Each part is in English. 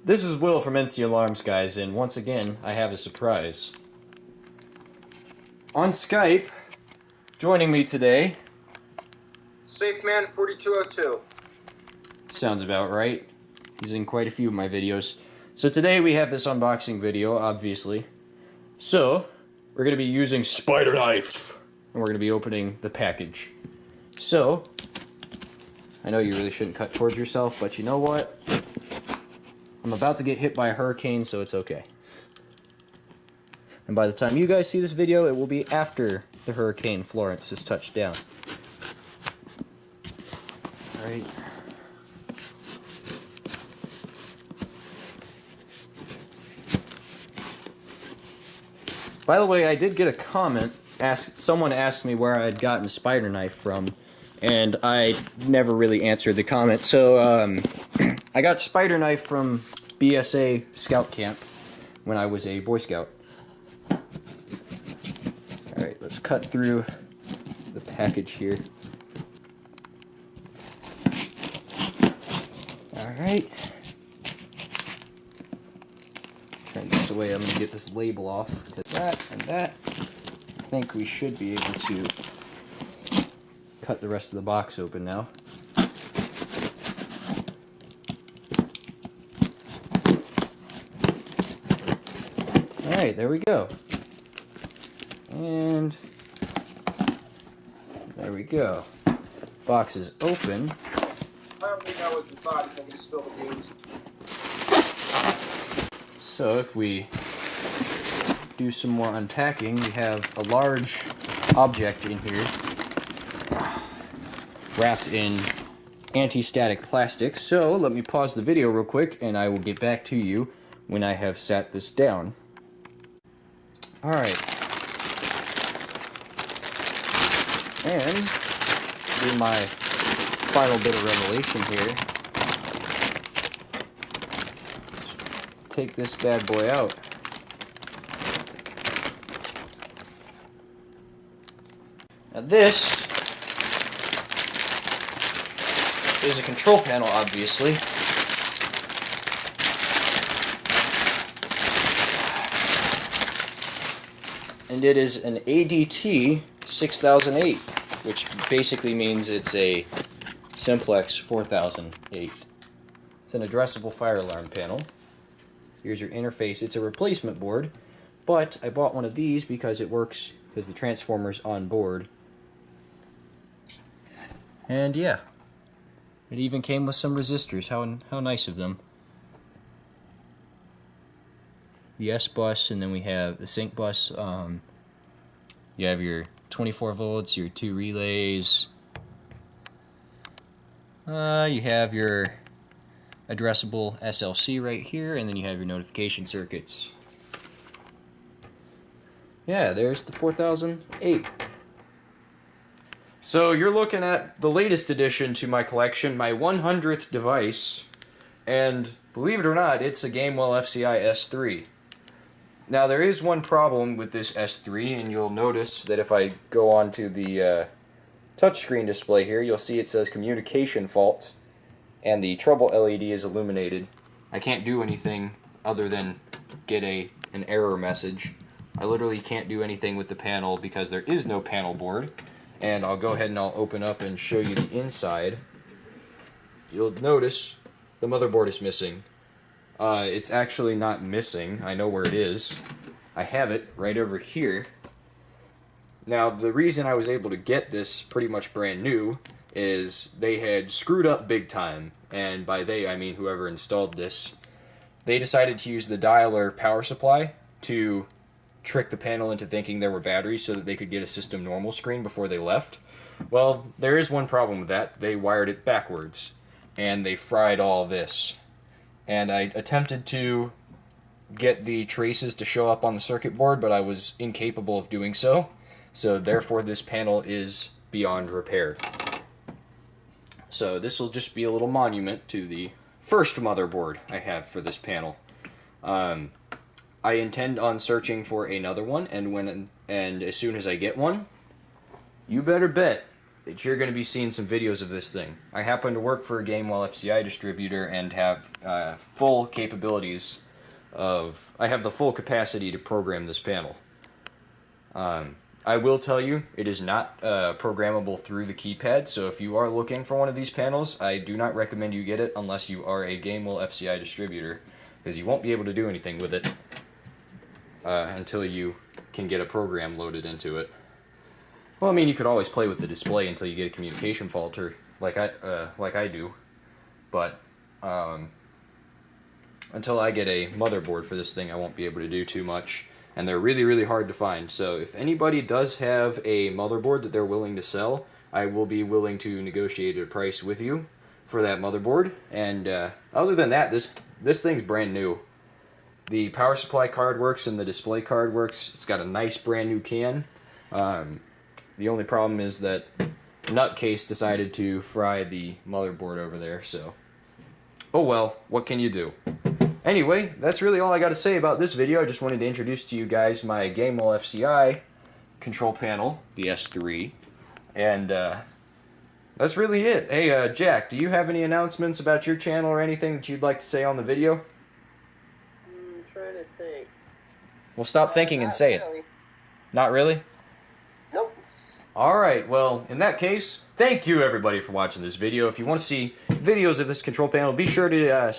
This is Will from NC Alarms, guys, and once again, I have a surprise. On Skype, joining me today... SafeMan4202. Sounds about right. He's in quite a few of my videos. So today we have this unboxing video, obviously. So, we're going to be using Spider Knife, and we're going to be opening the package. So, I know you really shouldn't cut towards yourself, but you know what? I'm about to get hit by a hurricane, so it's okay. And by the time you guys see this video, it will be after the Hurricane Florence has touched down. Alright. By the way, I did get a comment. Someone asked me where I had gotten Spider Knife from, and I never really answered the comment. So, I got Spider Knife from BSA Scout Camp when I was a Boy Scout. Alright, let's cut through the package here. Alright. Turn this away, I'm going to get this label off. That and that. I think we should be able to cut the rest of the box open now. Alright, there we go. And there we go. Box is open. I don't think I was inside before we spill the beans. So if we do some more unpacking, we have a large object in here wrapped in anti-static plastic. So let me pause the video real quick and I will get back to you when I have sat this down. Alright. And do my final bit of revelation here. Let's take this bad boy out. Now this is a control panel, obviously. And it is an ADT 6008, which basically means it's a Simplex 4008. It's an addressable fire alarm panel. Here's your interface. It's a replacement board, but I bought one of these because it works because the transformer's on board. And yeah, it even came with some resistors. How nice of them. The S bus, and then we have the sync bus. You have your 24 volts, your 2 relays. You have your addressable SLC right here, and then you have your notification circuits. Yeah, there's the 4008. So you're looking at the latest addition to my collection, my 100th device, and believe it or not, it's a Gamewell FCI S3. Now there is one problem with this S3, and you'll notice that if I go onto the touchscreen display here, you'll see it says communication fault, and the trouble LED is illuminated. I can't do anything other than get an error message. I literally can't do anything with the panel because there is no panel board. And I'll go ahead and I'll open up and show you the inside. You'll notice the motherboard is missing. It's actually not missing. I know where it is. I have it right over here. Now, the reason I was able to get this pretty much brand new is they had screwed up big time. And by they, I mean whoever installed this. They decided to use the dialer power supply to trick the panel into thinking there were batteries so that they could get a system normal screen before they left. Well, there is one problem with that. They wired it backwards, and they fried all this. And I attempted to get the traces to show up on the circuit board, but I was incapable of doing so. So therefore this panel is beyond repair. So this will just be a little monument to the first motherboard I have for this panel. I intend on searching for another one, and as soon as I get one, you better bet you're going to be seeing some videos of this thing. I happen to work for a Gamewell FCI distributor and have full capabilities of... I have the full capacity to program this panel. I will tell you, it is not programmable through the keypad, so if you are looking for one of these panels, I do not recommend you get it unless you are a Gamewell FCI distributor, because you won't be able to do anything with it until you can get a program loaded into it. Well, I mean, you could always play with the display until you get a communication fault, or like I do, but until I get a motherboard for this thing, I won't be able to do too much. And they're really, really hard to find. So if anybody does have a motherboard that they're willing to sell, I will be willing to negotiate a price with you for that motherboard. And other than that, this thing's brand new. The power supply card works and the display card works. It's got a nice brand new can. The only problem is that Nutcase decided to fry the motherboard over there, so... Oh well, what can you do? Anyway, that's really all I got to say about this video. I just wanted to introduce to you guys my Gamewell FCI control panel, the S3, and that's really it. Hey, Jack, do you have any announcements about your channel or anything that you'd like to say on the video? I'm trying to think. Well, stop thinking and say really. it. Not really? Nope. Alright, well, in that case, thank you everybody for watching this video. If you want to see videos of this control panel, be sure to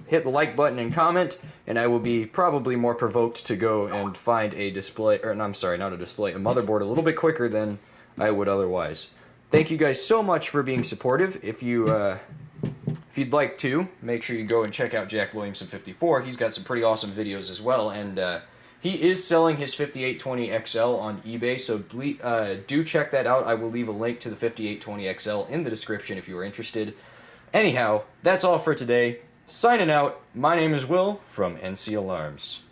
hit the like button and comment, and I will be probably more provoked to go and find a display, or no, I'm sorry, not a display, a motherboard a little bit quicker than I would otherwise. Thank you guys so much for being supportive. If you'd like to, make sure you go and check out Jack Williamson 54. He's got some pretty awesome videos as well, and he is selling his 5820XL on eBay, so do check that out. I will leave a link to the 5820XL in the description if you are interested. Anyhow, that's all for today. Signing out, my name is Will from NC Alarms.